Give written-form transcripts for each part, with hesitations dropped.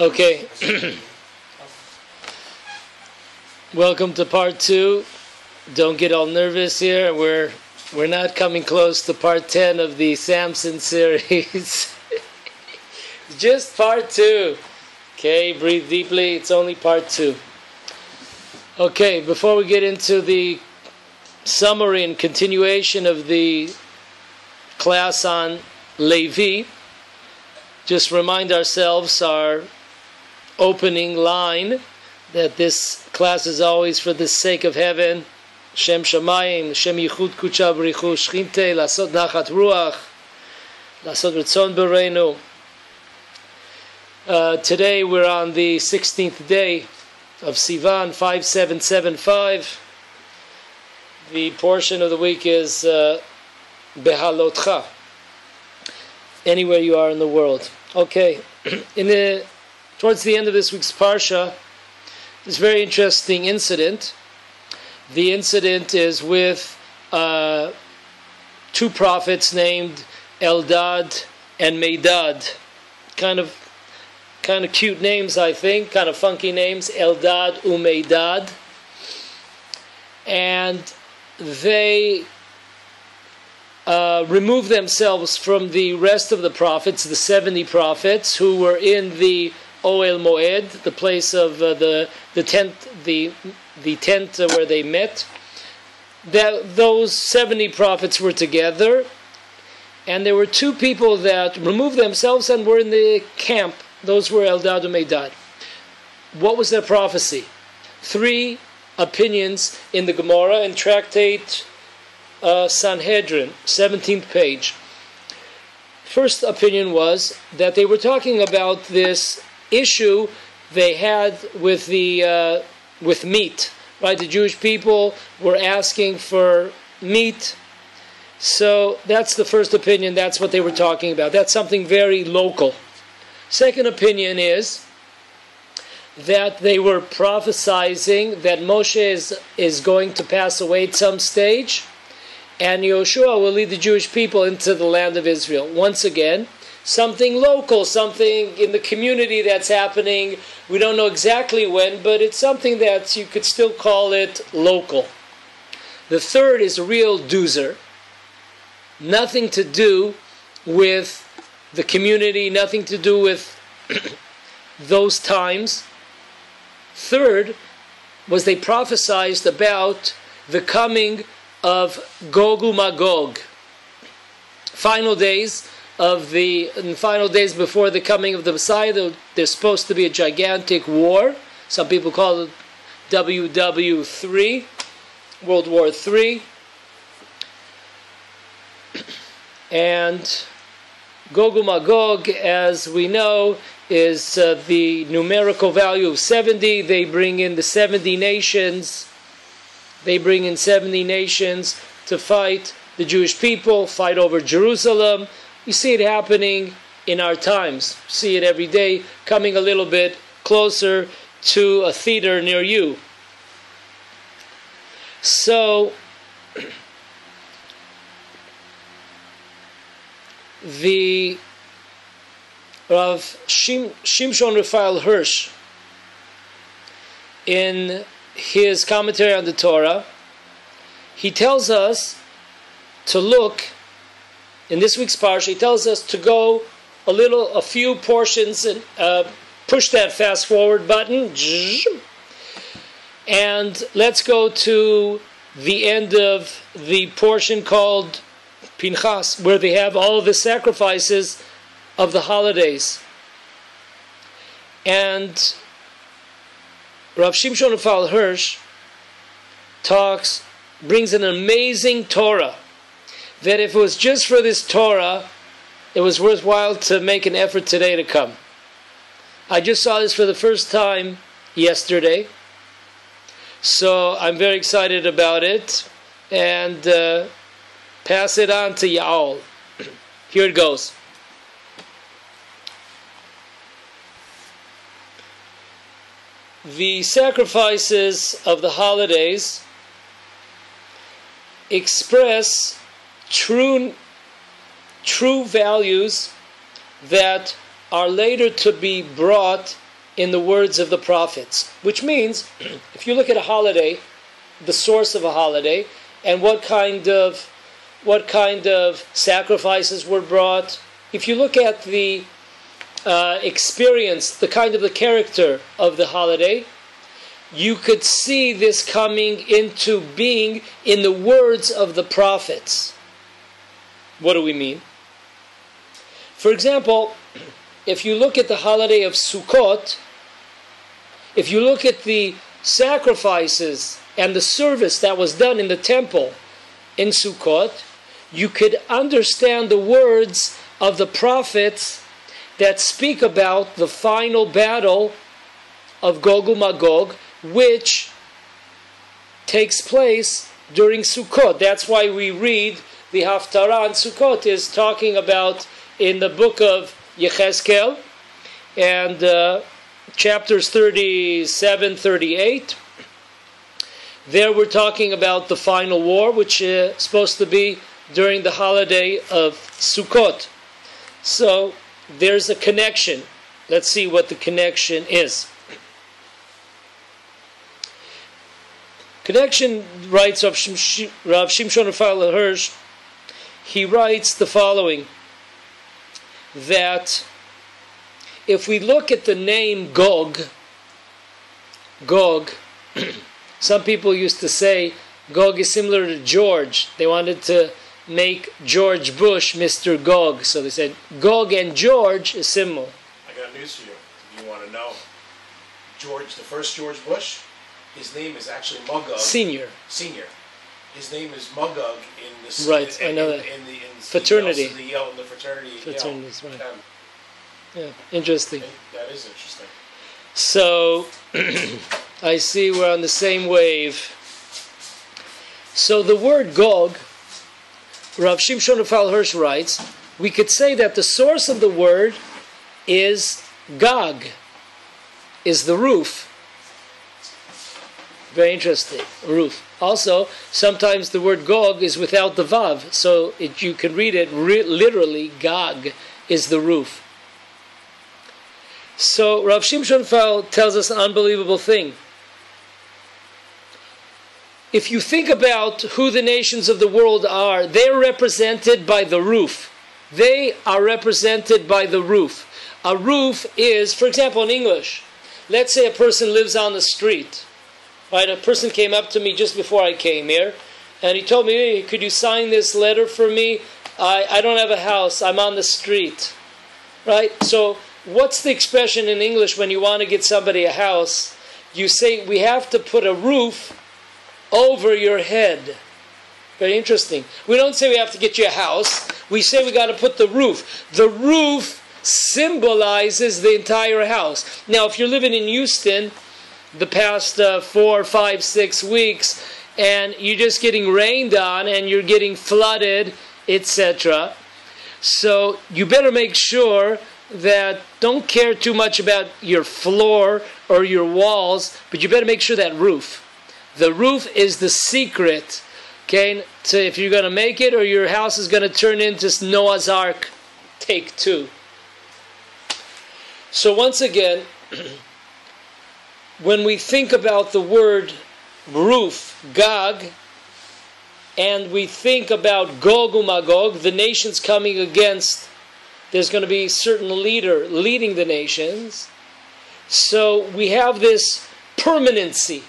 Okay. Welcome to part 2. Don't get all nervous here. We're not coming close to part 10 of the Samson series. Just part 2. Okay, breathe deeply. It's only part 2. Okay, before we get into the summary and continuation of the class on Levi, just remind ourselves our opening line that this class is always for the sake of heaven. Shem Shamayim, Shem Yichud Kucha B'richu Shchinte, Lasot Nachat Ruach, Lasot Ritzon Bereinu. Today we're on the 16th day of Sivan 5775. The portion of the week is Behalotcha, anywhere you are in the world. Okay, towards the end of this week's Parsha, this very interesting incident. The incident is with 2 prophets named Eldad and Medad. Kind of cute names, I think. Kind of funky names, Eldad Umedad. And they remove themselves from the rest of the prophets, the 70 prophets who were in the Oel Moed, the place of the tent, the tent where they met. Those 70 prophets were together, and there were 2 people that removed themselves and were in the camp. Those were Eldad and Medad. What was their prophecy? 3 opinions in the Gemara and Tractate Sanhedrin, 17th page. First opinion was that they were talking about this issue they had with with meat, right? The Jewish people were asking for meat, so that's the first opinion. That's what they were talking about. That's something very local. Second opinion is that they were prophesying that Moshe is going to pass away at some stage, and Yoshua will lead the Jewish people into the land of Israel. Once again, something local, something in the community that's happening. We don't know exactly when, but it's something that you could still call it local. The third is a real doozer. Nothing to do with the community, nothing to do with those times. Third was they prophesied about the coming of Gog and Magog. Final days before the coming of the Messiah, there's supposed to be a gigantic war. Some people call it WW3, World War III. And Gog and Magog, as we know, is the numerical value of 70. They bring in the 70 nations. They bring in 70 nations to fight the Jewish people, fight over Jerusalem. We see it happening in our times. See it every day, coming a little bit closer to a theater near you. So, the Rav Shimshon Raphael Hirsch, in his commentary on the Torah, he tells us to look, in this week's parsha, he tells us to go a few portions and push that fast forward button, and let's go to the end of the portion called Pinchas, where they have all of the sacrifices of the holidays. And Rav Shimshon Raphael Hirsch brings an amazing Torah, that if it was just for this Torah, it was worthwhile to make an effort today to come. I just saw this for the first time yesterday, so I'm very excited about it, and pass it on to y'all. Here it goes. The sacrifices of the holidays express true true values that are later to be brought in the words of the prophets. Which means, if you look at a holiday, the source of a holiday, and what kind of sacrifices were brought, if you look at the experience, the kind of the character of the holiday, you could see this coming into being in the words of the prophets. What do we mean? For example, if you look at the holiday of Sukkot, if you look at the sacrifices and the service that was done in the temple in Sukkot, you could understand the words of the prophets that speak about the final battle of Gog and Magog, which takes place during Sukkot. That's why we read the Haftarah on Sukkot is talking about in the book of Yechezkel and chapters 37, 38. There we're talking about the final war, which is supposed to be during the holiday of Sukkot. So there's a connection. Let's see what the connection is. Connection, writes Rav Shimshon Raphael Hirsch, he writes the following, that if we look at the name Gog, some people used to say Gog is similar to George. They wanted to make George Bush Mr. Gog. So they said Gog and George is similar. I got news for you. If you want to know, the first George Bush, his name is actually Magog. Senior. His name is Magog in the right. I know that. In the fraternity. In the fraternity. Fraternities, right. Yeah, interesting. That is interesting. So I see we're on the same wave. So the word Gog, Rav Shimshon Raphael Hirsch writes, we could say that the source of the word is Gog, is the roof. Very interesting, roof. Also, sometimes the word Gog is without the Vav, so you can read it literally, Gog is the roof. So Rav Shimshon Raphael tells us an unbelievable thing. If you think about who the nations of the world are, they're represented by the roof. They are represented by the roof. A roof is, for example, in English, let's say a person lives on the street. Right? A person came up to me just before I came here, and he told me, hey, could you sign this letter for me? I don't have a house. I'm on the street. Right? So what's the expression in English when you want to get somebody a house? You say, we have to put a roof over your head. Very interesting. We don't say we have to get you a house. We say we got to put the roof. The roof symbolizes the entire house. Now, if you're living in Houston the past 4, 5, 6 weeks, and you're just getting rained on and you're getting flooded, etc. So you better make sure that don't care too much about your floor or your walls, but you better make sure that roof. The roof is the secret, okay, to if you're going to make it or your house is going to turn into Noah's Ark, take 2. So once again, when we think about the word roof, Gog, and we think about Gog and Magog, the nations coming against, there's going to be a certain leader leading the nations. So we have this permanency.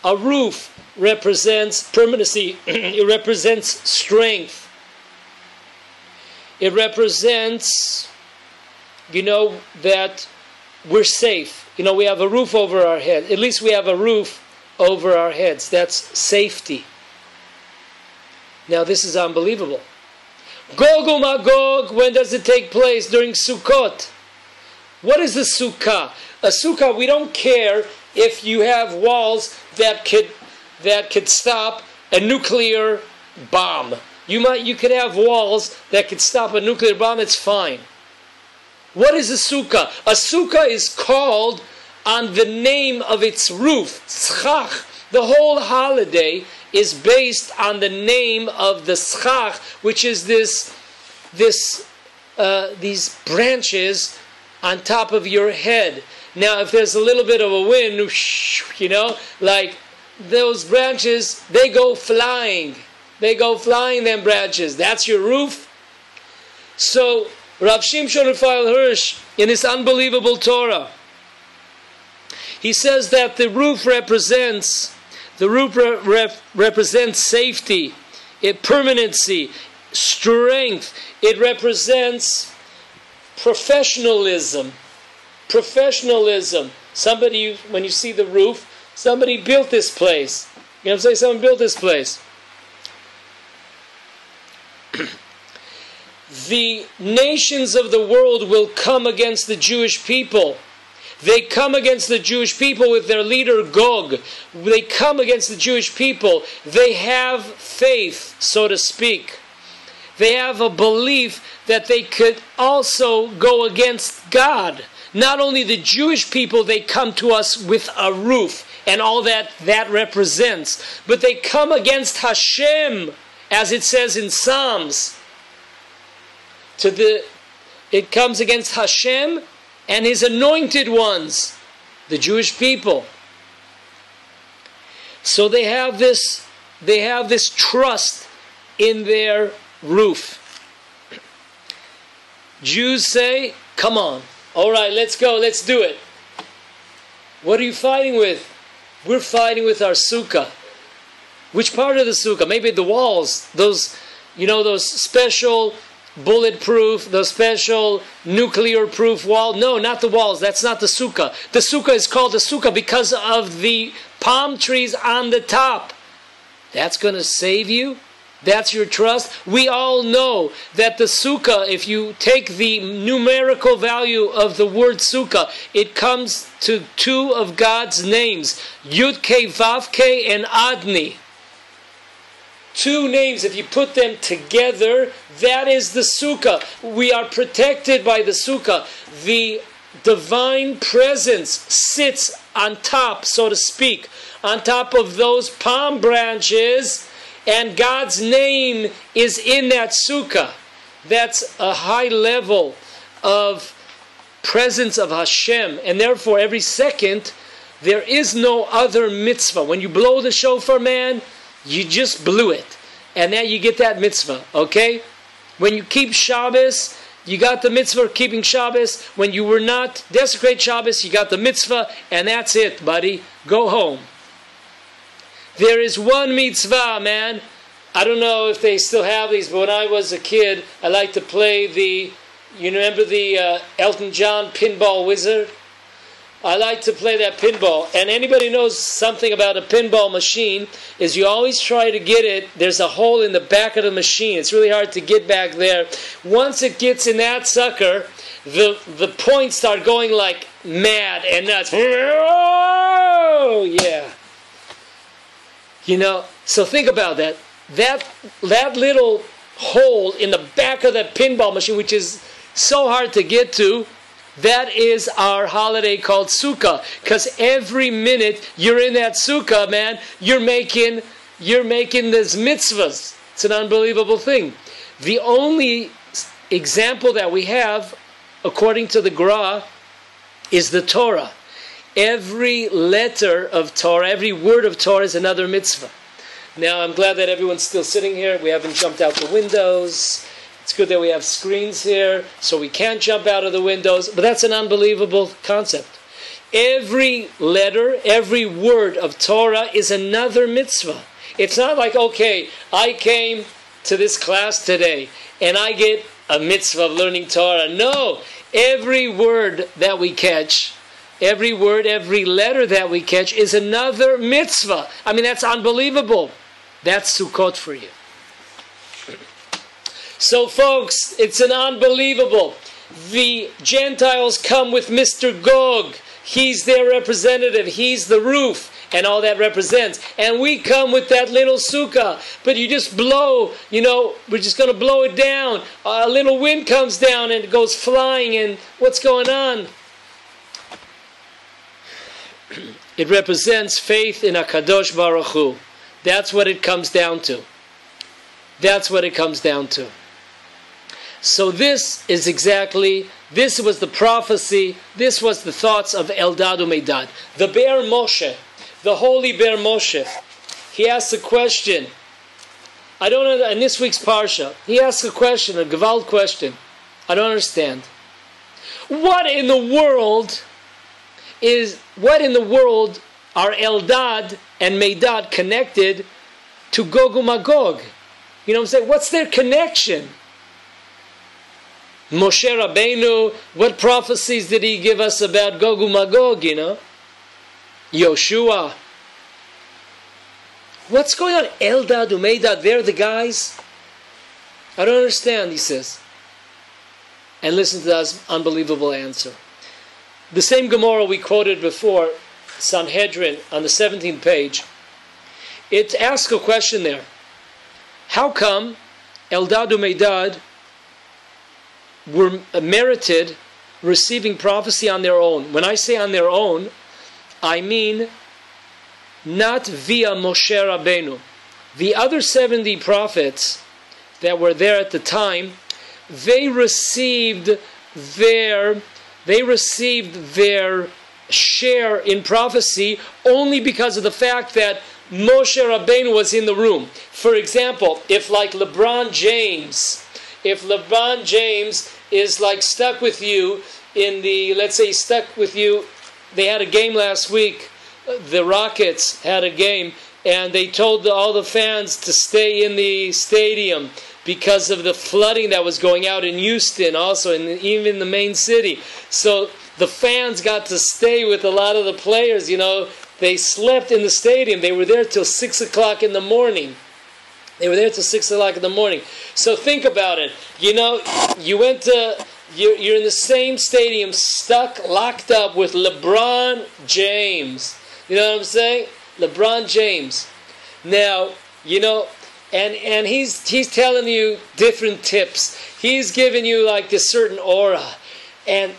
A roof represents permanency. It represents strength. It represents, that we're safe. We have a roof over our head. At least we have a roof over our heads. That's safety. Now this is unbelievable. Gog and Magog, when does it take place? During Sukkot. What is a sukkah? A sukkah, we don't care if you have walls that could stop a nuclear bomb. You could have walls that could stop a nuclear bomb, it's fine. What is a sukkah? A sukkah is called on the name of its roof, schach. The whole holiday is based on the name of the schach, which is this these branches on top of your head. Now, if there's a little bit of a wind, like those branches, they go flying. They go flying, them branches. That's your roof. So, Rav Shimshon Raphael Hirsch, in his unbelievable Torah, he says that the roof represents safety, permanency, strength. It represents professionalism. Somebody, when you see the roof, somebody built this place. You know what I'm saying? Someone built this place. The nations of the world will come against the Jewish people. They come against the Jewish people with their leader Gog. They come against the Jewish people. They have faith, so to speak. They have a belief that they could also go against God. Not only the Jewish people, they come to us with a roof and all that represents, but they come against Hashem, as it says in Psalms. It comes against Hashem and His anointed ones, the Jewish people. So they have this trust in their roof. Jews say, come on, all right, let's go, let's do it. What are you fighting with? We're fighting with our sukkah. Which part of the sukkah? Maybe the walls, those special bulletproof, the special nuclear-proof wall. No, not the walls. That's not the sukkah. The sukkah is called the sukkah because of the palm trees on the top. That's going to save you? That's your trust? We all know that the sukkah, if you take the numerical value of the word sukkah, it comes to two of God's names, Yud-Kei, Vav-Kei, and Adni. Two names, if you put them together, that is the sukkah. We are protected by the sukkah. The divine presence sits on top, so to speak, on top of those palm branches, and God's name is in that sukkah. That's a high level of presence of Hashem, and therefore every second there is no other mitzvah. When you blow the shofar, man, you just blew it. And now you get that mitzvah, okay? When you keep Shabbos, you got the mitzvah of keeping Shabbos. When you were not desecrate Shabbos, you got the mitzvah, and that's it, buddy. Go home. There is one mitzvah, man. I don't know if they still have these, but when I was a kid, I liked to play you remember the Elton John pinball wizard? I like to play that pinball. And anybody knows something about a pinball machine is you always try to get it. There's a hole in the back of the machine. It's really hard to get back there. Once it gets in that sucker, the points start going like mad and nuts. Oh, yeah. So think about that. That little hole in the back of that pinball machine, which is so hard to get to, that is our holiday called Sukkah. Because every minute you're in that Sukkah, man, you're making these mitzvahs. It's an unbelievable thing. The only example that we have, according to the Gra, is the Torah. Every letter of Torah, every word of Torah is another mitzvah. Now, I'm glad that everyone's still sitting here. We haven't jumped out the windows. It's good that we have screens here, so we can't jump out of the windows. But that's an unbelievable concept. Every letter, every word of Torah is another mitzvah. It's not like, okay, I came to this class today, and I get a mitzvah of learning Torah. No, every word that we catch, every word, every letter that we catch is another mitzvah. I mean, that's unbelievable. That's Sukkot for you. So, folks, it's an unbelievable. The Gentiles come with Mr. Gog. He's their representative. He's the roof and all that represents. And we come with that little sukkah. But you just blow, we're just going to blow it down. A little wind comes down and it goes flying. And what's going on? It represents faith in HaKadosh Baruch Hu. That's what it comes down to. That's what it comes down to. So this was the prophecy, this was the thoughts of Eldad Umeidad. The Be'er Moshe, the holy Be'er Moshe, he asks a question. I don't know, in this week's Parsha, he asks a question, a Gewalt question. I don't understand. What in the world are Eldad and Meidad connected to Gog uMagog? You know what I'm saying? What's their connection? Moshe Rabbeinu, what prophecies did he give us about Gog uMagog, you know? Yoshua. What's going on? Eldad uMeidad, they're the guys? I don't understand, he says. And listen to that unbelievable answer. The same Gemara we quoted before, Sanhedrin, on the 17th page, it asks a question there. How come Eldad uMeidad were merited receiving prophecy on their own? When I say on their own, I mean not via Moshe Rabbeinu. The other 70 prophets that were there at the time, they received their share in prophecy only because of the fact that Moshe Rabbeinu was in the room. For example, if LeBron James is like stuck with you they had a game last week, the Rockets had a game, and they told all the fans to stay in the stadium because of the flooding that was going out in Houston, also, and even in the main city. So the fans got to stay with a lot of the players, you know. They slept in the stadium. They were there till 6 o'clock in the morning. So think about it. You know, you're in the same stadium, locked up with LeBron James. You know what I'm saying? LeBron James. Now, you know, and he's telling you different tips. He's giving you like this certain aura. And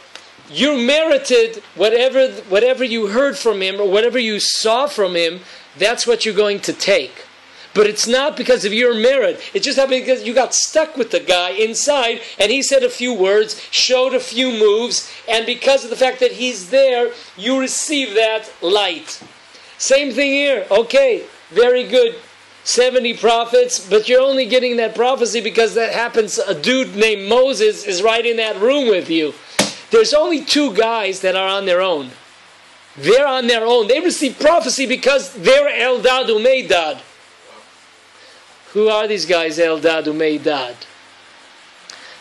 you merited whatever you heard from him or whatever you saw from him, that's what you're going to take. But it's not because of your merit. It just happened because you got stuck with the guy inside and he said a few words, showed a few moves, and because of the fact that he's there, you receive that light. Same thing here. Okay, very good. 70 prophets, but you're only getting that prophecy because that happens, a dude named Moses is right in that room with you. There's only 2 guys that are on their own. They're on their own. They receive prophecy because they're Eldad uMeidad. Who are these guys, Eldad uMeidad?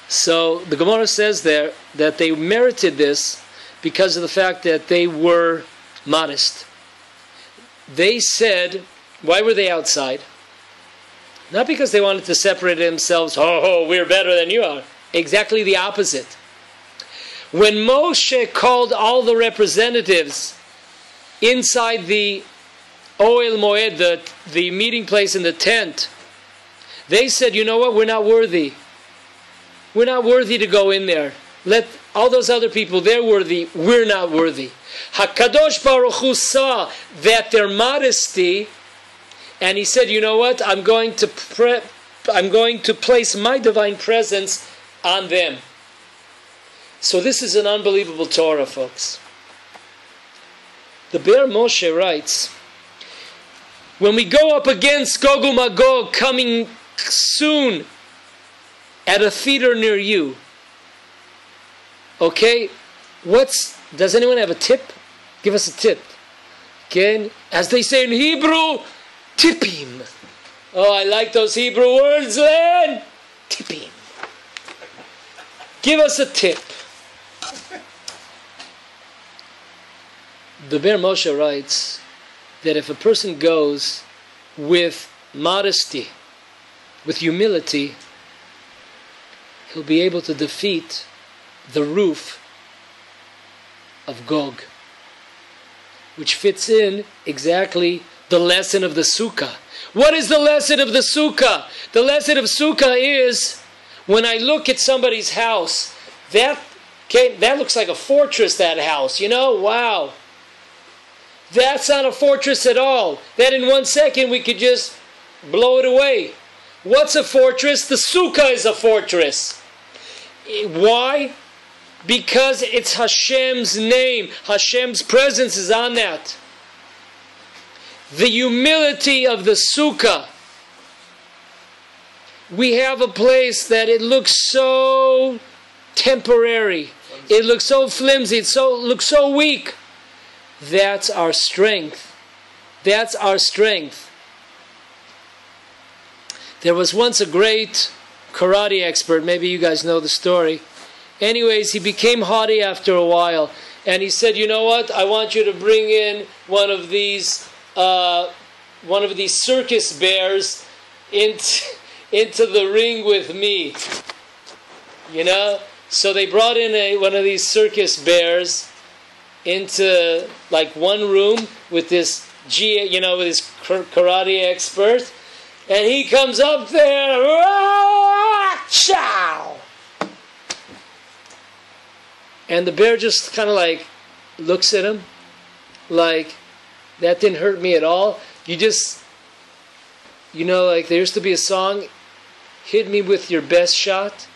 So the Gemara says there that they merited this because of the fact that they were modest. They said, why were they outside? Not because they wanted to separate themselves, we're better than you are. Exactly the opposite. When Moshe called all the representatives inside the Ohel Moed, the meeting place in the tent, they said, you know what, we're not worthy. We're not worthy to go in there. Let all those other people, they're worthy, we're not worthy. HaKadosh Baruch Hu saw that their modesty, and he said, you know what, I'm going to place my divine presence on them. So this is an unbelievable Torah, folks. The Be'er Moshe writes, when we go up against Gog uMagog coming soon at a theater near you, okay, does anyone have a tip? Give us a tip. Okay, as they say in Hebrew, tipim. Oh, I like those Hebrew words, Len. Tipim. Give us a tip. The Be'er Moshe writes that if a person goes with modesty, with humility, he'll be able to defeat the roof of Gog, which fits in exactly the lesson of the Sukkah. What is the lesson of the Sukkah? The lesson of Sukkah is, when I look at somebody's house, that looks like a fortress, that house, you know? Wow. That's not a fortress at all. That in 1 second we could just blow it away. What's a fortress? The Sukkah is a fortress. Why? Because it's Hashem's name. Hashem's presence is on that. The humility of the sukkah. We have a place that it looks so temporary. It looks so flimsy. It looks so weak. That's our strength. That's our strength. There was once a great karate expert. Maybe you guys know the story. Anyways, he became haughty after a while. And he said, you know what? I want you to bring in one of these circus bears into the ring with me. You know? So they brought in one of these circus bears into like one room with this with this karate expert, and he comes up there, chow, and the bear just kind of like looks at him, like, that didn't hurt me at all. You just, like there used to be a song, hit me with your best shot.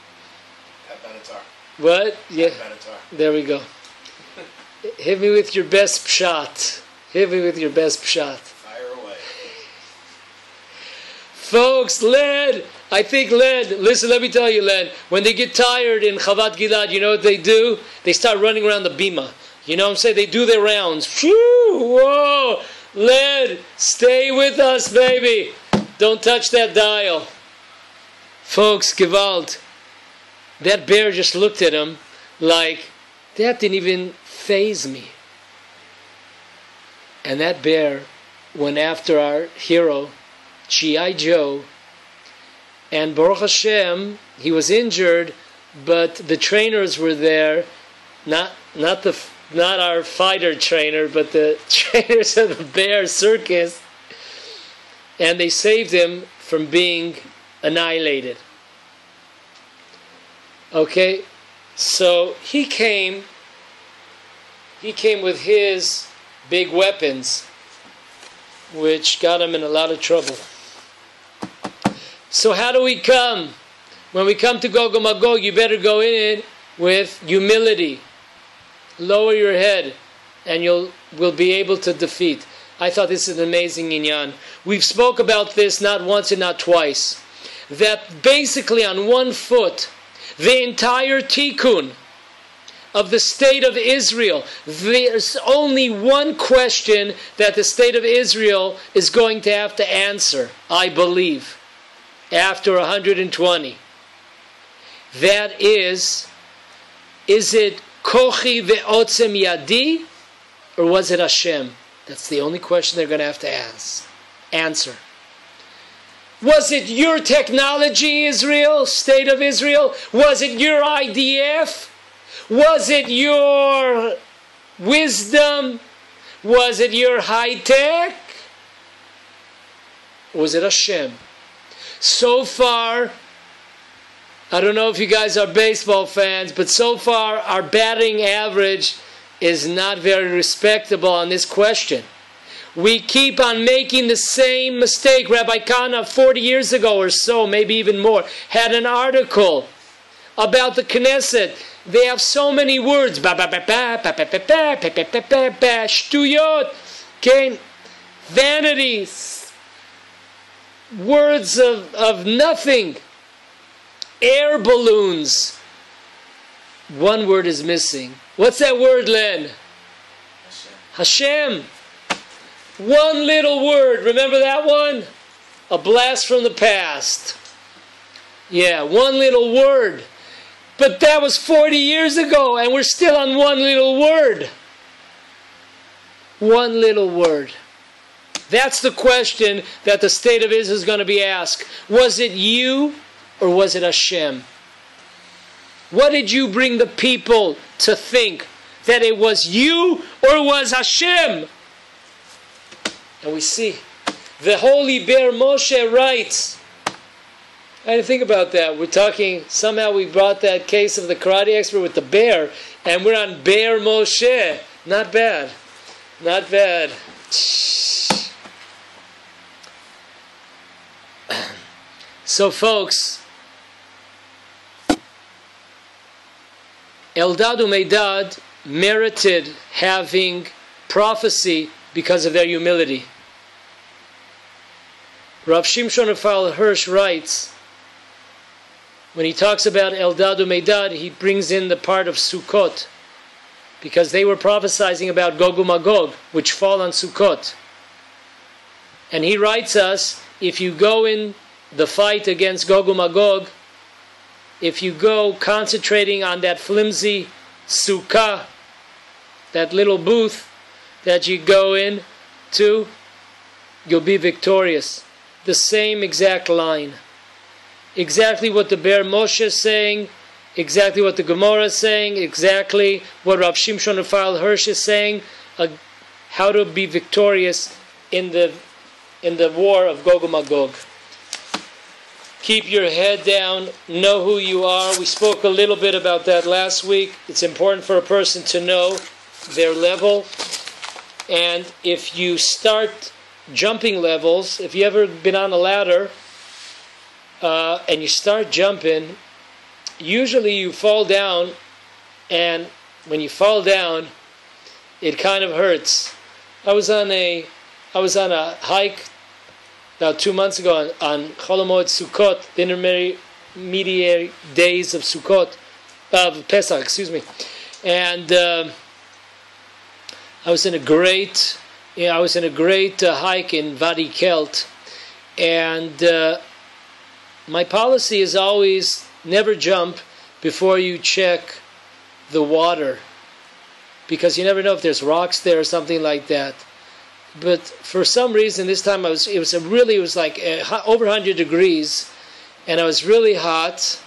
What? Yeah. There we go. Hit me with your best shot. Hit me with your best shot. Fire away. Folks, Len, listen, let me tell you, Len, when they get tired in Chavat Gilad, you know what they do? They start running around the bima. You know what I'm saying? They do their rounds. Whoa! Len, stay with us, baby. Don't touch that dial. Folks, Gewalt. That bear just looked at him like, that didn't even faze me. And that bear went after our hero, G.I. Joe. And Baruch Hashem, he was injured, but the trainers were there, not our fighter trainer, but the trainers of the bear circus. And they saved him from being annihilated. Okay, so he came with his big weapons, which got him in a lot of trouble. So how do we come? When we come to Gog and Magog, you better go in with humility. Lower your head, and we'll be able to defeat. I thought this is an amazing inyan. We've spoke about this not once and not twice. That basically on one foot, the entire tikkun of the state of Israel, there's only one question that the state of Israel is going to have to answer, I believe, after 120. That is it Kochi ve'otzem yadi, or was it Hashem? That's the only question they're going to have to answer. Was it your technology, Israel, state of Israel? Was it your IDF? Was it your wisdom? Was it your high tech? Was it Hashem? So far, I don't know if you guys are baseball fans, but so far our batting average is not very respectable on this question. We keep on making the same mistake. Rabbi Kana, 40 years ago or so, maybe even more, had an article about the Knesset. They have so many words. Shtuyot. Okay? Vanities. Words of nothing. Air balloons. One word is missing. What's that word, Len? Hashem. One little word. Remember that one? A blast from the past. Yeah, one little word. But that was 40 years ago, and we're still on one little word. One little word. That's the question that the state of Israel is going to be asked. Was it you or was it Hashem? What did you bring the people to think? That it was you or was Hashem? And we see, the holy bear Moshe writes, I didn't think about that. We're talking, somehow we brought that case of the karate expert with the bear, and we're on Bear Moshe. Not bad. Not bad. So folks, Eldad Umeidad merited having prophecy because of their humility. Rav Shimshon Raphael Hirsch writes, when he talks about Eldad Umeidad, he brings in the part of Sukkot, because they were prophesying about Gog uMagog, which fall on Sukkot. And he writes us, if you go in the fight against Gog uMagog, if you go concentrating on that flimsy sukkah, that little booth that you go in to, you'll be victorious. The same exact line. Exactly what the Ber Moshe is saying, exactly what the Gemara is saying, exactly what Rav Shimshon Raphael Hirsch is saying, how to be victorious in the war of Gog uMagog. Keep your head down, know who you are. We spoke a little bit about that last week. It's important for a person to know their level. And if you start jumping levels, if you ever been on a ladder and you start jumping, usually you fall down, and when you fall down, it kind of hurts. I was on a hike about 2 months ago on Chol HaMoed Sukkot, the intermediary days of Sukkot, of Pesach, and I was in a great hike in Vadi Kelt, and my policy is always never jump before you check the water, because you never know if there's rocks there or something like that. But for some reason this time it was like over 100 degrees, and I was really hot,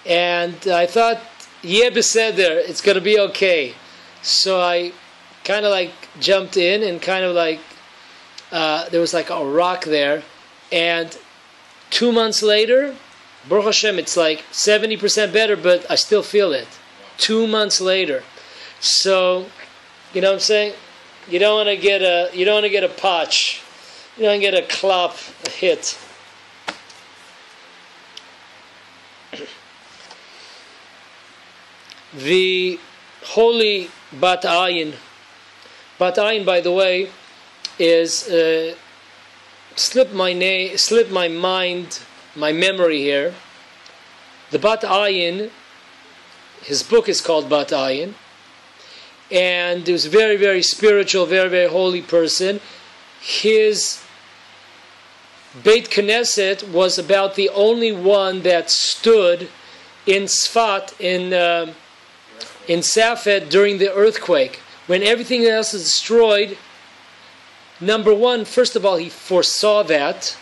and I thought, yeah, beseder, it's going to be okay. So I kind of like jumped in, and kind of like there was like a rock there, and 2 months later, Baruch Hashem, it's like 70% better, but I still feel it. 2 months later. So, you know what I'm saying? You don't want to get a potch. You don't get a klop, a hit. The holy Bat Ayin. Bat Ayin, by the way, is slipped my mind, my memory here. The Bat Ayin, his book is called Bat Ayin, and he was a very, very spiritual, very, very holy person. His Beit Knesset was about the only one that stood in Sfat, in Safed, during the earthquake. When everything else is destroyed, number one, first of all, he foresaw that.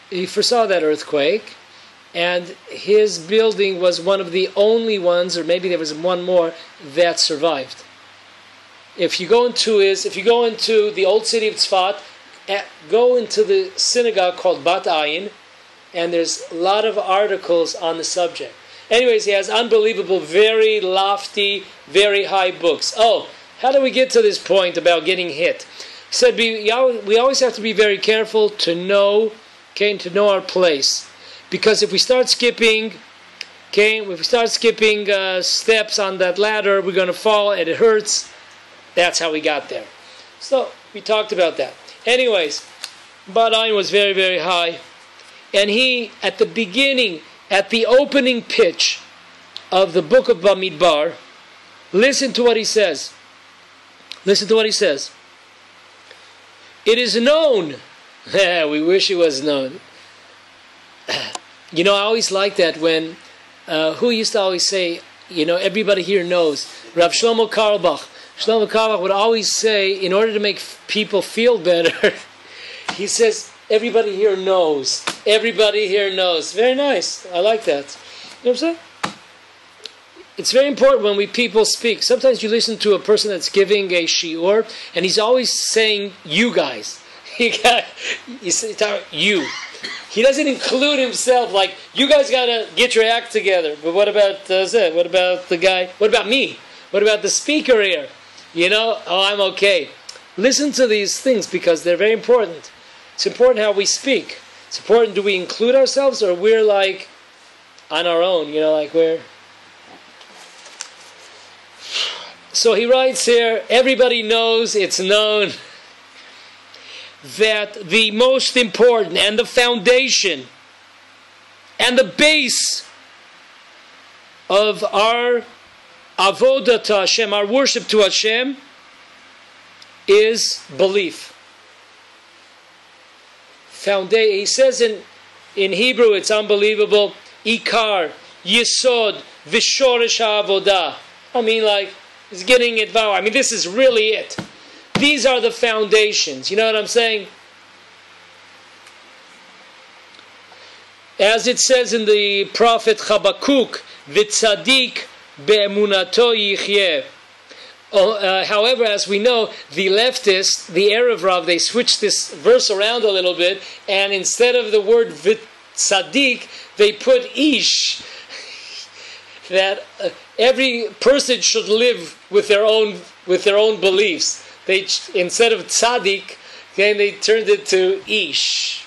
He foresaw that earthquake. And his building was one of the only ones, or maybe there was one more, that survived. If you go into the old city of Tzfat, go into the synagogue called Bat Ayin, and there's a lot of articles on the subject. Anyways, he has unbelievable, very lofty, very high books. Oh, how do we get to this point about getting hit? He said we always have to be very careful to know our place. Because if we start skipping, steps on that ladder, we're going to fall and it hurts. That's how we got there. So we talked about that. Anyways, Bat Ayin was very, very high. And he, at the beginning, at the opening pitch of the book of Bamidbar, listen to what he says. Listen to what he says. It is known. We wish it was known. You know, I always like that when, who used to always say, you know, everybody here knows. Rav Shlomo Carlebach. Shlomo Carlebach would always say, in order to make people feel better, he says, everybody here knows. Everybody here knows. Very nice. I like that. You know what I'm saying? It's very important when people speak. Sometimes you listen to a person that's giving a shiur, and he's always saying, you guys. He's talking you. He doesn't include himself, like, you guys got to get your act together. But what about Zed? What about the guy? What about me? What about the speaker here? You know, oh, I'm okay. Listen to these things because they're very important. It's important how we speak. It's important, do we include ourselves or we're like on our own, you know, like we're So he writes here, everybody knows, it's known, that the most important and the foundation and the base of our avodah to Hashem, our worship to Hashem, is belief. He says in Hebrew, it's unbelievable, Ikar, Yesod, Vishoresh HaAvodah. I mean, like, he's getting it vow. I mean, this is really it. These are the foundations. You know what I'm saying? As it says in the prophet Habakkuk, V'tzadik be'emunato yichyeh. However, as we know, the leftists, the Erev Rav, they switched this verse around a little bit, and instead of the word Tzadik, they put Ish. That every person should live with their own beliefs. They, instead of Tzadik, okay, they turned it to Ish.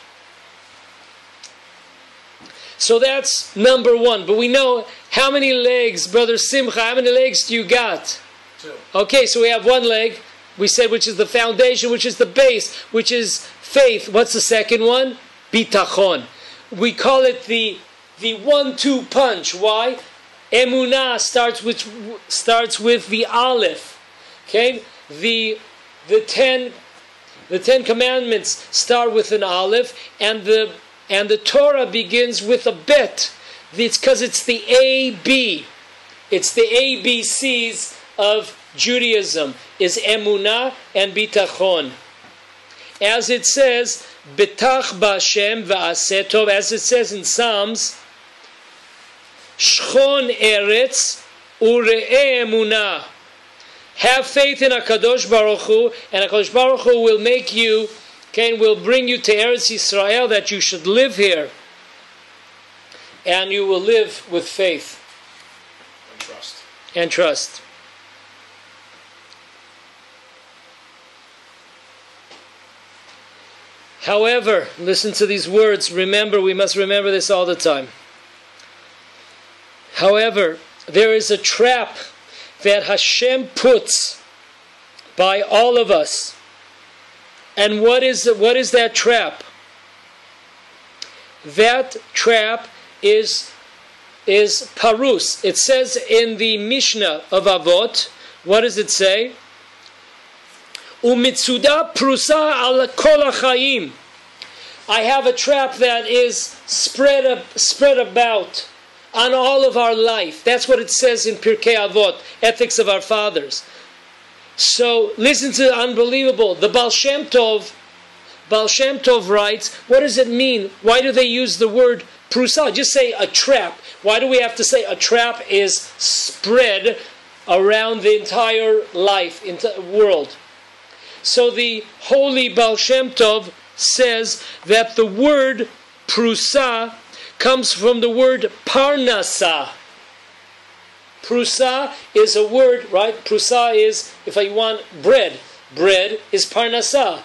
So that's number one. But we know how many legs, Brother Simcha, how many legs do you got? 2. Okay, so we have one leg, we said, which is the foundation, which is the base, which is faith. What's the second one? Bitachon. We call it the 1-2 punch. Why? Emunah starts with the Aleph. Okay? The 10 commandments start with an Aleph, and the Torah begins with a Bet. It's because it's the A-B. It's the ABCs of Judaism, is Emunah and Bitachon. As it says, Betach b'Hashem v'aseh tov, as it says in Psalms, Shchon eretz ure'eh emunah. Have faith in HaKadosh Baruch Hu, and HaKadosh Baruch Hu will make you, okay, will bring you to Eretz Yisrael, that you should live here. And you will live with faith. And trust. However, listen to these words. Remember, we must remember this all the time. However, there is a trap that Hashem puts by all of us. And what is that trap? That trap is parus. It says in the Mishnah of Avot, what does it say? Umitzuda prusa al kol hachayim. I have a trap that is spread about on all of our life. That's what it says in Pirkei Avot, Ethics of Our Fathers. So listen to the unbelievable. The Baal Shem Tov writes, what does it mean? Why do they use the word prusa? Just say a trap. Why do we have to say a trap is spread around the entire life, world? So the holy Baal Shem Tov says that the word prusa comes from the word parnasa. Prusa is a word, right? Prusa is, if I want bread. Bread is parnasa,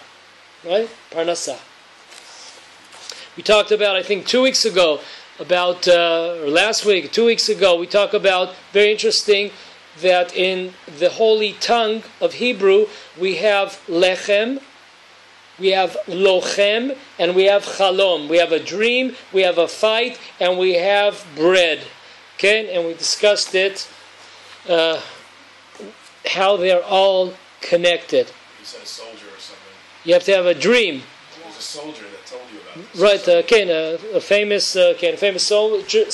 right? Parnasa. We talked about, I think 2 weeks ago, or last week, 2 weeks ago, we talked about, very interesting, that in the holy tongue of Hebrew, we have lechem, we have lochem, and we have chalom. We have a dream, we have a fight, and we have bread. Okay, and we discussed it, how they're all connected. You said a soldier or something. You have to have a dream. There's a soldier that told you about this. Right, a famous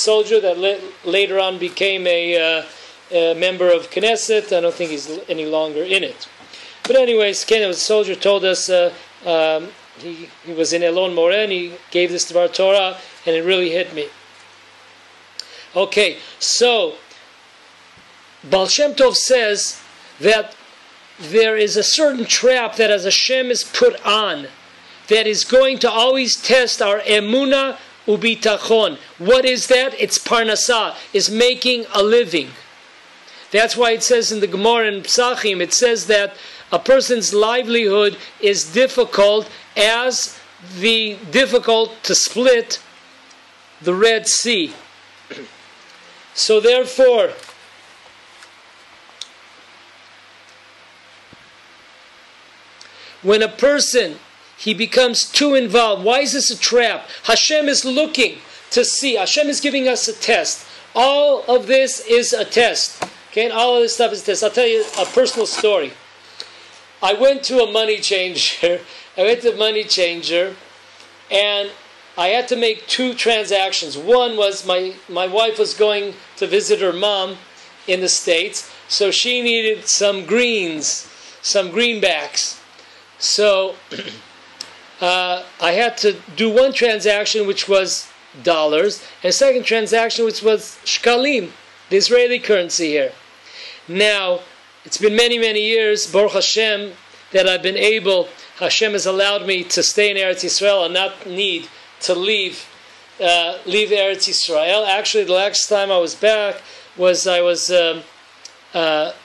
soldier that later on became a member of Knesset. I don't think he's any longer in it. But anyways, Ken, a soldier, told us he was in Elon Moreh, and he gave this Dvar Torah, and it really hit me. Okay, so Baal Shem Tov says that there is a certain trap that as Hashem is put on, that is going to always test our emunah ubitachon. What is that? It's parnasah, is making a living. That's why it says in the Gemara in Psachim, it says that a person's livelihood is difficult as difficult to split the Red Sea. So therefore, when a person, he becomes too involved. Why is this a trap? Hashem is looking to see. Hashem is giving us a test. All of this is a test. Okay, and all of this stuff is a test. I'll tell you a personal story. I went to a money changer. And I had to make 2 transactions. One was my wife was going to visit her mom in the States, so she needed some greenbacks. So I had to do one transaction, which was dollars, and a second transaction, which was shkalim, the Israeli currency here. Now, it's been many, many years, Baruch Hashem, that I've been able, Hashem has allowed me to stay in Eretz Yisrael and not need to leave Eretz Yisrael. Actually, the last time I was back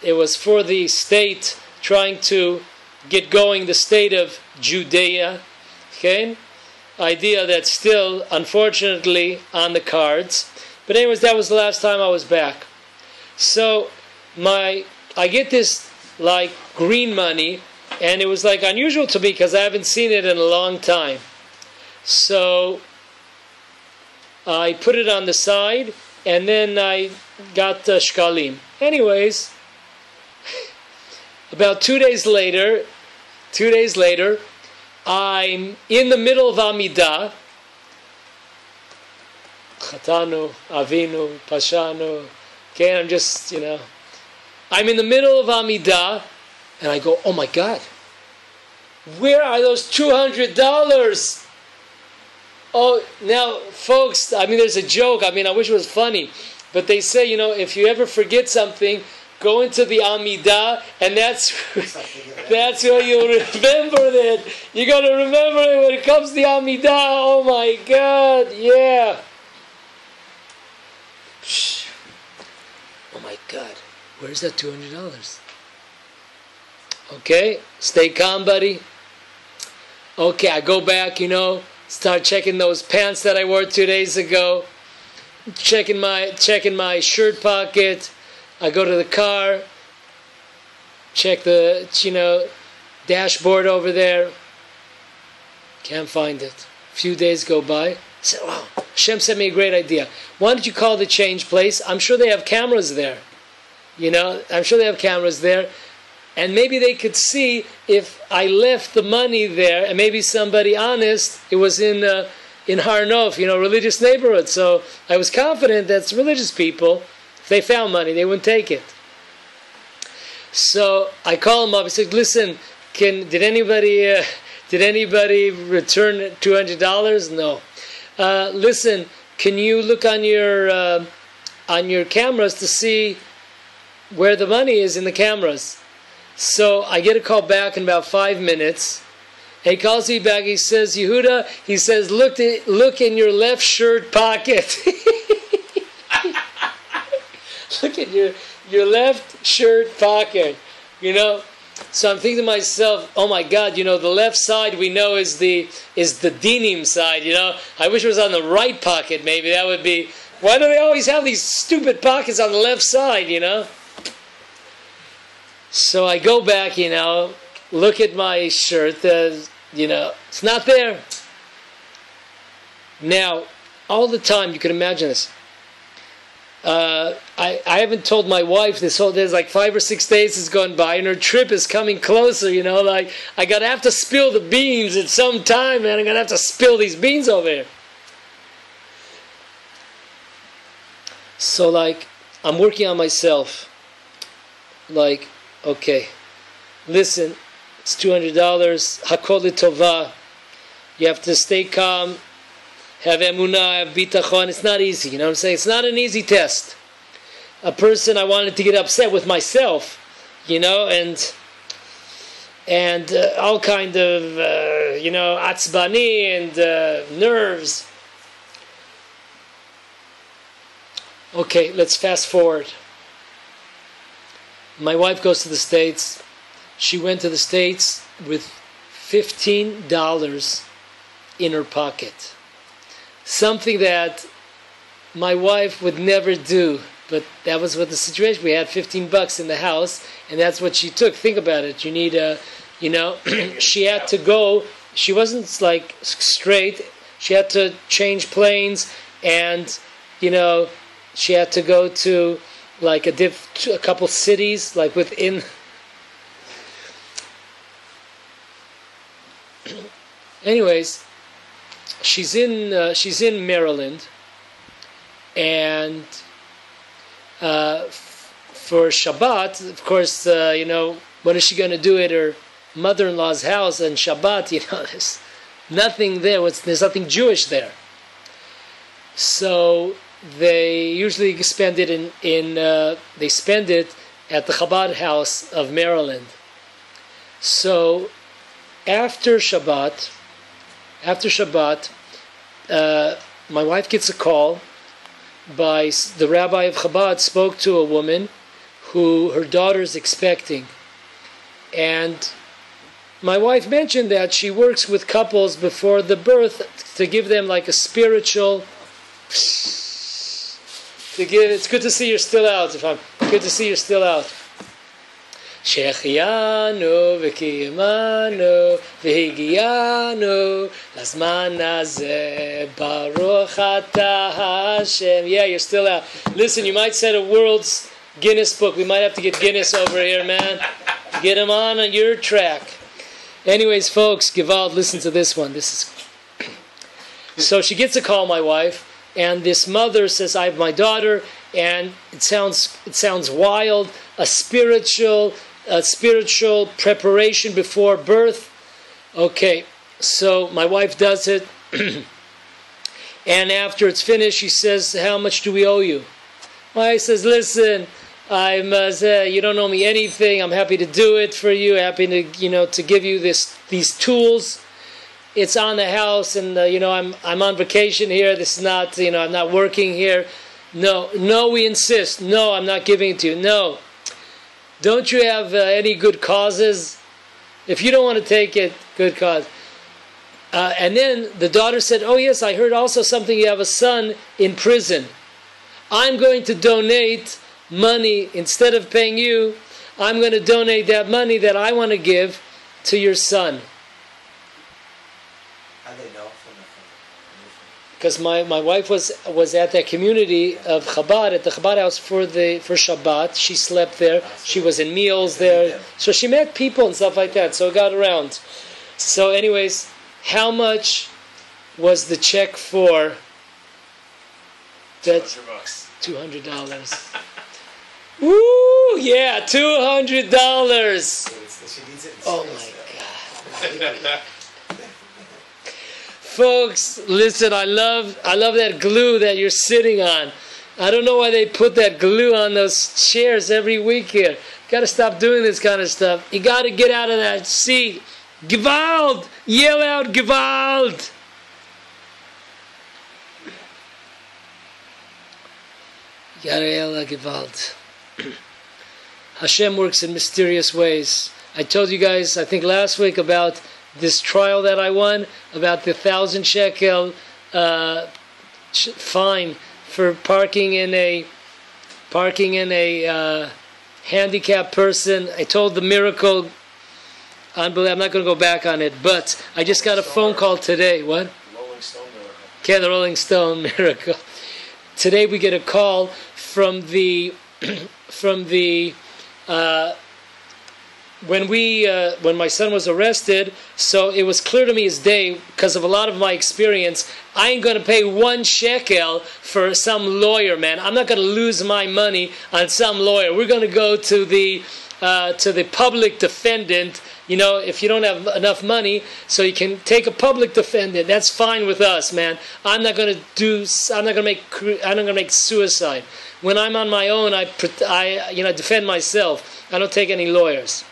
it was for the state trying to get going, the state of Judea. Okay, idea that's still unfortunately on the cards. But anyways, that was the last time I was back. So I get this like green money, and it was like unusual to me because I haven't seen it in a long time. So I put it on the side, and then I got shkalim. Anyways, about 2 days later, I'm in the middle of Amidah. Chatanu, Avinu, Pashanu. Okay, I'm just, I'm in the middle of Amidah, and I go, oh my God, where are those $200? Oh, now, folks, there's a joke. I wish it was funny. But they say, if you ever forget something, go into the Amidah, and that's where you'll remember that. You're going to remember it when it comes to the Amidah. Oh my God, yeah. Oh my God, where's that $200? Okay, stay calm, buddy. Okay, I go back, start checking those pants that I wore 2 days ago, checking my shirt pocket. I go to the car, check the, dashboard over there. Can't find it. A few days go by. I said, wow, Hashem sent me a great idea. Why don't you call the change place? I'm sure they have cameras there. I'm sure they have cameras there. And maybe they could see if I left the money there, and maybe somebody honest, it was in Har Nof, religious neighborhood. So I was confident that religious people, if they found money, they wouldn't take it. So I call them up. I said, listen, did anybody return $200? No. Listen, can you look on your cameras to see where the money is in the cameras? So I get a call back in about 5 minutes. And he calls me back. He says, Yehuda, look in your left shirt pocket. Look at your left shirt pocket. So I'm thinking to myself, oh my God, the left side we know is the dinim side, I wish it was on the right pocket, maybe. That would be, why do they always have these stupid pockets on the left side, So I go back, look at my shirt, it's not there. Now, all the time, you can imagine this. I haven't told my wife this whole, there's like 5 or 6 days has gone by, and her trip is coming closer, like, I gotta have to spill the beans at some time, man. I'm gonna have to spill these beans over here. So, like, I'm working on myself. Like, okay, listen, it's $200, hakol l'tovah. You have to stay calm, have emunah, have bitachon. It's not easy, you know what I'm saying? It's not an easy test. A person, I wanted to get upset with myself, and all kind of, atzbani and nerves. Okay, let's fast forward. My wife goes to the States. She went to the States with $15 in her pocket. Something that my wife would never do, but that was what the situation. We had $15 in the house, and that's what she took. Think about it. You need she had to go. She wasn't like straight. She had to change planes, and she had to go to like a couple cities, like within. Anyways, she's in Maryland, and for Shabbat, of course, what is she going to do at her mother-in-law's house on Shabbat? There's nothing there. There's nothing Jewish there. So they usually spend it they spend it at the Chabad house of Maryland. So after Shabbat, my wife gets a call by the rabbi of Chabad. Spoke to a woman who her daughter's expecting, and my wife mentioned that she works with couples before the birth to give them like a spiritual. It's good to see you're still out. Good to see you're still out. שהחיינו וקיימנו והגיענו לזמן הזה ברוך אתה השם. Yeah, you're still out. Listen, you might set a world's Guinness book. We might have to get Guinness over here, man. Get him on your track. Anyways, folks, Gewalt, listen to this one. So she gets a call, my wife, and this mother says, I have my daughter, and it sounds wild, a spiritual preparation before birth. Okay, so my wife does it, and after it's finished, she says, how much do we owe you? My wife says, listen, you don't owe me anything. I'm happy to do it for you. Happy to to give you these tools. It's on the house, and I'm on vacation here. This is not I'm not working here. No, we insist. No, I'm not giving it to you. No. Don't you have any good causes? If you don't want to take it, good cause. And then the daughter said, oh yes, I heard also something, you have a son in prison. I'm going to donate money, instead of paying you, I'm going to donate that money that I want to give to your son. How do they know? Because my wife was at that community of Chabad, at the Chabad house for Shabbat. She slept there. She was in meals there. So she met people and stuff like that. So it got around. So anyways, how much was the check for? That's $200. Woo! Yeah, $200. Oh my God. Folks, listen, I love that glue that you're sitting on. I don't know why they put that glue on those chairs every week here. Got to stop doing this kind of stuff. You got to get out of that seat. Gewalt! Yell out, Gewalt! You got to yell out, Gewalt. Hashem works in mysterious ways. I told you guys, I think last week, about this trial that I won, about the 1,000 shekel fine for parking in a handicapped person. I told the miracle. Unbelievable. I'm not going to go back on it, but I just got a phone call today. What? Rolling Stone miracle. Okay, the Rolling Stone miracle. Today we get a call from the when my son was arrested, so it was clear to me as day, because of a lot of my experience, I ain't going to pay 1 shekel for some lawyer, man. I'm not going to lose my money on some lawyer. We're going to go to the public defendant. If you don't have enough money, so you can take a public defendant. That's fine with us, man. I'm not going to make suicide. When I'm on my own, I defend myself. I don't take any lawyers.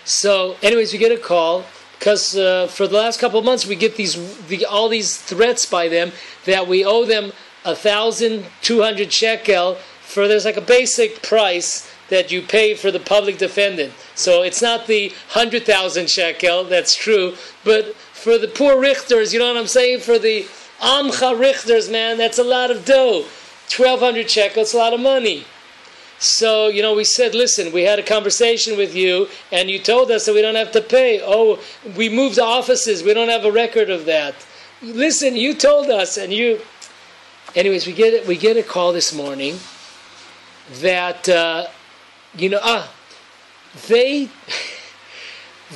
So, anyways, we get a call because for the last couple of months we get all these threats by them that we owe them 1,200 shekel for. There's like a basic price that you pay for the public defendant. So it's not the 100,000 shekel. That's true, but for the poor Richters, you know what I'm saying? For the Amcha Richters, man, that's a lot of dough. 1,200 shekel, it's a lot of money. So, we said, listen, we had a conversation with you, and you told us that we don't have to pay. Oh, we moved offices. We don't have a record of that. Listen, you told us, and you... Anyways, we get a call this morning that,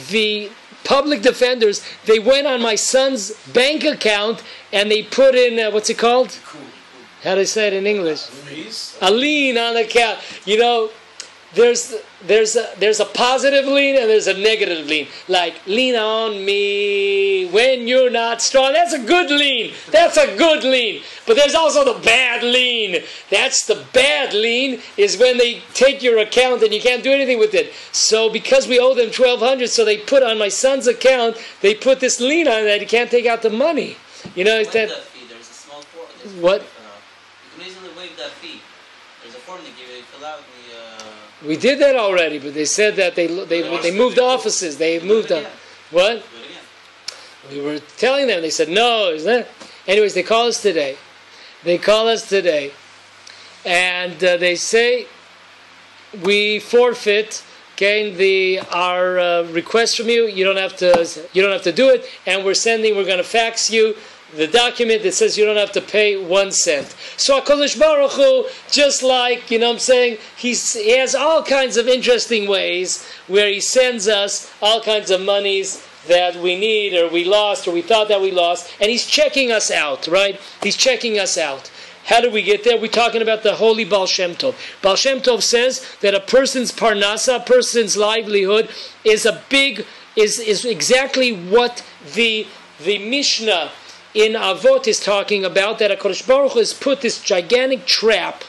the public defenders, they went on my son's bank account, and they put in, what's it called? How do they say it in English? A lien on the account. There's a positive lien and there's a negative lien. Like, lean on me when you're not strong. That's a good lien. That's a good lien. But there's also the bad lien. That's the bad lien, is when they take your account and you can't do anything with it. So because we owe them $1,200, so they put on my son's account, they put this lien on that he can't take out the money. That fee. There's a small form. What? You can easily waive that fee. There's a form they give you. Fill out the. We did that already, but they said that they moved offices. They moved on. What? Do it again. We were telling them. They said no. Isn't it? Anyways, they call us today. And they say we forfeit. Okay, our request from you. You don't have to do it. And we're going to fax you the document that says you don't have to pay 1 cent. So HaKadosh Baruch Hu, just like, he has all kinds of interesting ways where he sends us all kinds of monies that we need or we lost or we thought that we lost. And he's checking us out, right? He's checking us out. How did we get there? We're talking about the holy Baal Shem Tov. Baal Shem Tov says that a person's parnasa, a person's livelihood, is exactly what the Mishnah in Avot is talking about, that HaKadosh Baruch Hu has put this gigantic trap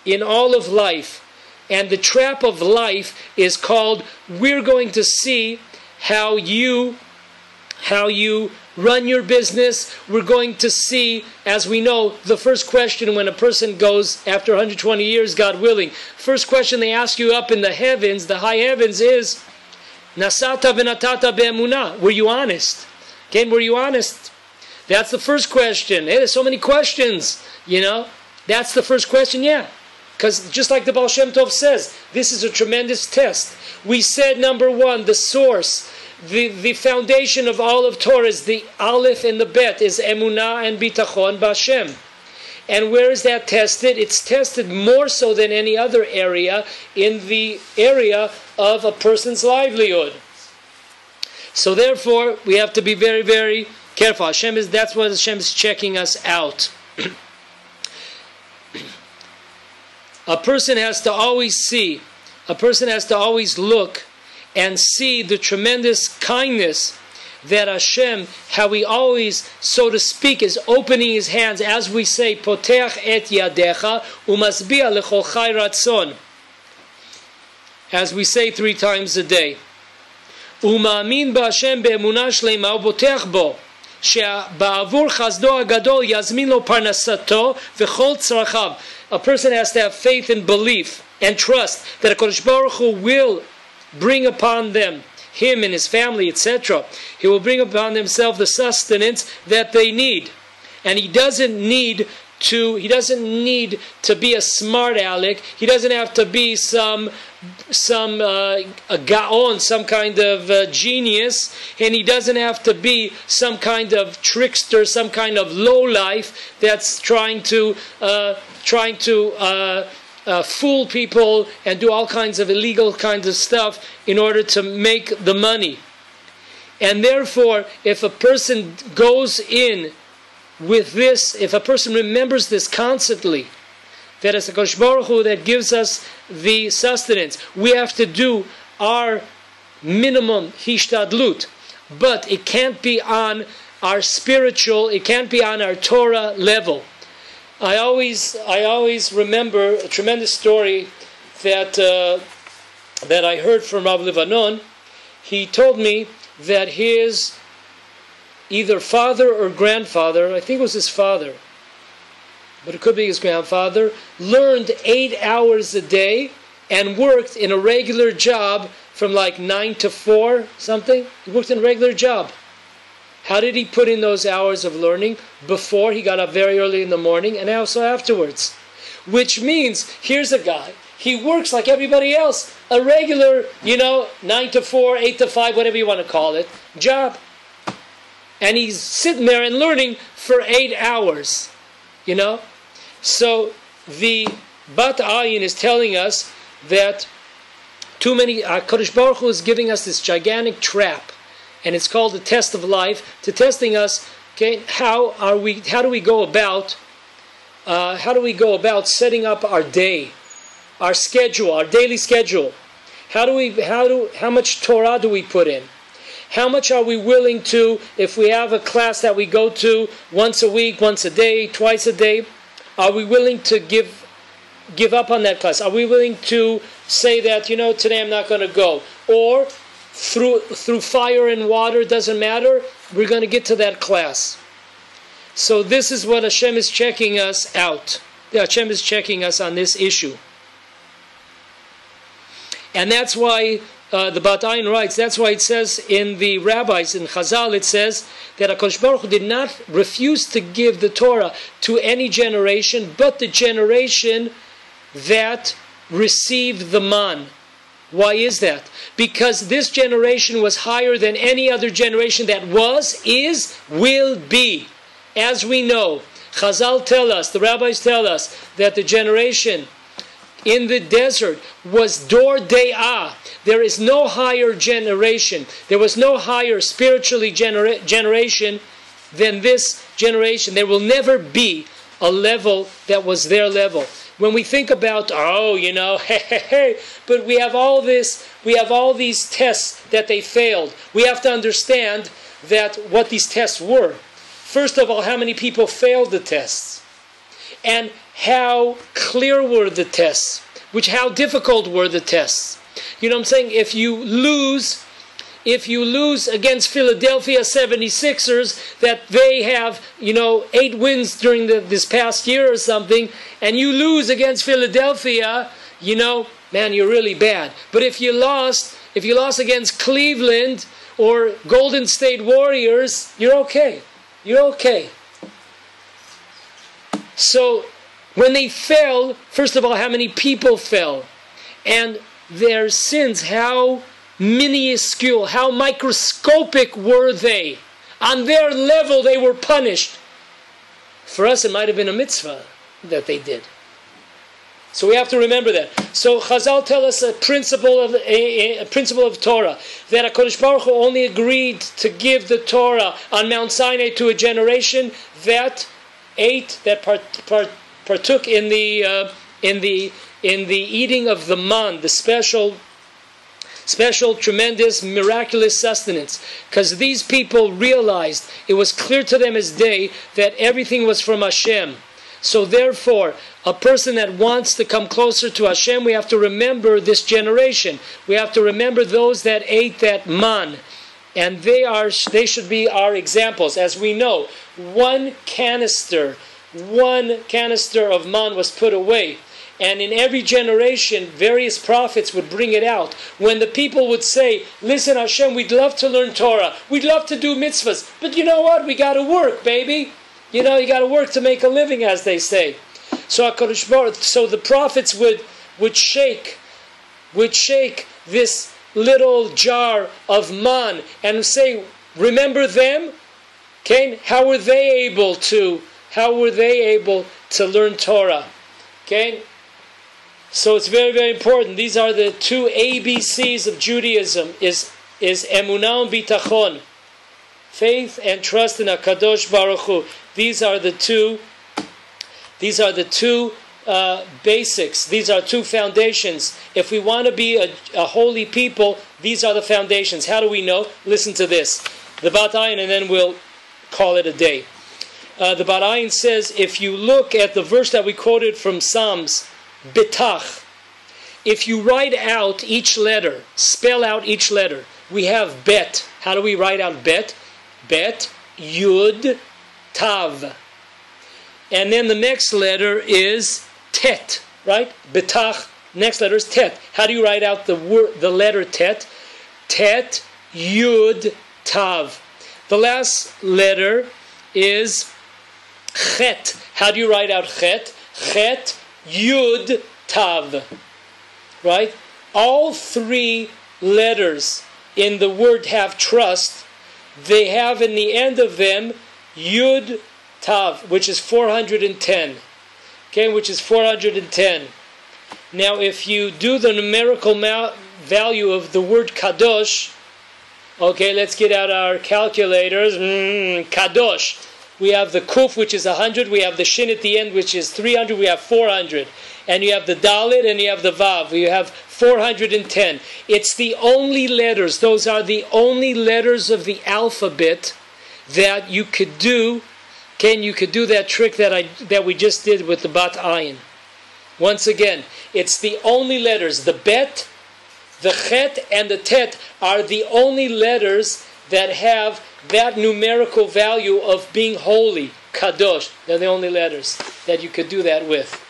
in all of life. And the trap of life is called, we're going to see how you run your business. We're going to see, as we know, the first question when a person goes after 120 years, God willing, first question they ask you up in the heavens, the high heavens, is, Nasata v'natata be'emunah. Were you honest? Okay, were you honest? That's the first question. Hey, there's so many questions, That's the first question, yeah. Because just like the Baal Shem Tov says, this is a tremendous test. We said, number one, the source, the foundation of all of Torah is the Aleph and the Bet, is Emunah and Bitachon B'Hashem. And where is that tested? It's tested more so than any other area in the area of a person's livelihood. So therefore, we have to be very, very careful. That's what Hashem is checking us out. A person has to always look and see the tremendous kindness that Hashem, how He always, so to speak, is opening His hands, as we say, Poteach et yadecha umasbia lechol chai ratzon, as we say 3 times a day. Uma'amin ba'Hashem be'emunah shleima u'boteach bo. שבעבור חסדו הגדול יזמין לו פרנסתו וכל צרכיו. A person has to have faith and belief and trust that HaKadosh Baruch Hu will bring upon them, him and his family, etc. He will bring upon himself the sustenance that they need. And he doesn't need to be a smart aleck. He doesn't have to be some a gaon, some kind of genius, and he doesn't have to be some kind of trickster, some kind of lowlife that's trying to fool people and do all kinds of illegal kinds of stuff in order to make the money. And therefore, if a person goes in with this, if a person remembers this constantly, that it's HaKadosh Baruch Hu that gives us the sustenance, we have to do our minimum hishtadlut, but it can't be on our spiritual, it can't be on our Torah level. I always remember a tremendous story that I heard from Rav Levanon. He told me that his either father or grandfather, I think it was his father, but it could be his grandfather, learned 8 hours a day and worked in a regular job from like 9 to 4 something. He worked in a regular job. How did he put in those hours of learning? Before, he got up very early in the morning, and also afterwards. Which means, here's a guy. He works like everybody else. A regular, 9 to 4, 8 to 5, whatever you want to call it, job. And he's sitting there and learning for 8 hours. So the Bat Ayin is telling us that HaKadosh Baruch Hu is giving us this gigantic trap. And it's called the test of life, to testing us, okay, how do we go about setting up our day, our schedule, our daily schedule? How much Torah do we put in? How much are we willing to, if we have a class that we go to once a week, once a day, twice a day, are we willing to give up on that class? Are we willing to say that, today I'm not going to go? Or through fire and water, doesn't matter, we're going to get to that class. So this is what Hashem is checking us out. Hashem is checking us on this issue. And that's why the Bat Ayin writes, that's why it says in the rabbis, in Chazal, it says that HaKadosh Baruch Hu did not refuse to give the Torah to any generation, but the generation that received the man. Why is that? Because this generation was higher than any other generation that was, is, will be. As we know, Chazal tell us, the rabbis tell us, that the generation in the desert was Dor De'ah. There is no higher generation. There was no higher spiritually generation than this generation. There will never be a level that was their level. When we think about, but we have all these tests that they failed. We have to understand that what these tests were. First of all, how many people failed the tests? And how clear were the tests? How difficult were the tests? You know what I'm saying? If you lose against Philadelphia 76ers, that they have, 8 wins during this past year or something, and you lose against Philadelphia, man, you're really bad. But if you lost against Cleveland or Golden State Warriors, you're okay. You're okay. So when they fell, first of all, how many people fell? And their sins, how minuscule, how microscopic were they? On their level, they were punished. For us, it might have been a mitzvah that they did. So we have to remember that. So Chazal tell us a principle of Torah, that HaKadosh Baruch Hu only agreed to give the Torah on Mount Sinai to a generation that partook in the eating of the man, the special, tremendous, miraculous sustenance. Because these people realized, it was clear to them as day, that everything was from Hashem. So therefore, a person that wants to come closer to Hashem, we have to remember this generation. We have to remember those that ate that man. And they should be our examples. As we know, one canister of man was put away. And in every generation, various prophets would bring it out. When the people would say, listen, Hashem, we'd love to learn Torah. We'd love to do mitzvahs. But you know what? We got to work, baby. You got to work to make a living, as they say. So the prophets would shake this little jar of man and say, remember them? Okay? How were they able to learn Torah? Okay? So it's very, very important. These are the 2 ABCs of Judaism, is emunah and bitachon. Faith and trust in HaKadosh Baruch Hu. These are the two basics. These are 2 foundations. If we want to be a holy people, these are the foundations. How do we know? Listen to this. The Bat Ayin, and then we'll call it a day. The Bat Ayin says, if you look at the verse that we quoted from Psalms, Betach, if you write out each letter, spell out each letter, we have Bet. How do we write out Bet? Bet, Yud, Tav. And then the next letter is Tet, right? Betach, next letter is Tet. How do you write out the letter Tet? Tet, Yud, Tav. The last letter is Chet. How do you write out Chet? Chet, Yud, Tav. right? All three letters in the word have trust. They have in the end of them Yud Tav, which is 410. Okay, which is 410. Now, if you do the numerical value of the word Kadosh, okay, let's get out our calculators. Kadosh. We have the Kuf, which is 100. We have the Shin at the end, which is 300. We have 400. And you have the Dalet and you have the Vav. You have 410. It's the only letters. Those are the only letters of the alphabet that you could do. You could do that trick that we just did with the Bat Ayin. Once again, it's the only letters. The Bet, the Chet, and the Tet are the only letters that have that numerical value of being holy, Kadosh. They're the only letters that you could do that with.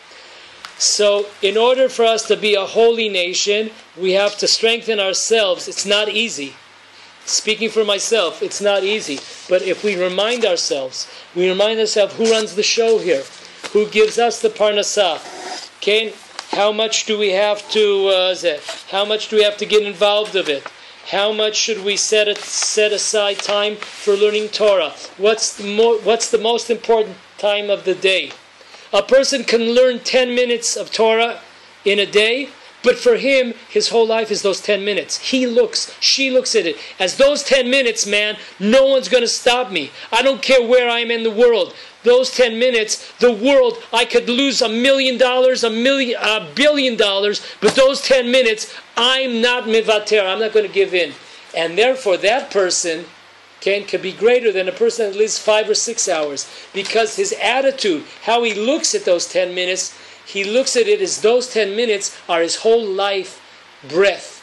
So, in order for us to be a holy nation, we have to strengthen ourselves. It's not easy. Speaking for myself, it's not easy. But if we remind ourselves who runs the show here, who gives us the parnasah. Okay, how much do we have to? How much do we have to get involved of it? How much should we set aside time for learning Torah? What's the most important time of the day? A person can learn 10 minutes of Torah in a day, but for him, his whole life is those 10 minutes. She looks at it as those 10 minutes, man, no one's going to stop me. I don't care where I am in the world. Those 10 minutes, the world, I could lose $1 million, $1 billion, but those 10 minutes, I'm not mivater, I'm not going to give in. And therefore, that person could be greater than a person that lives 5 or 6 hours, because his attitude, how he looks at those 10 minutes, he looks at it as those 10 minutes are his whole life breath.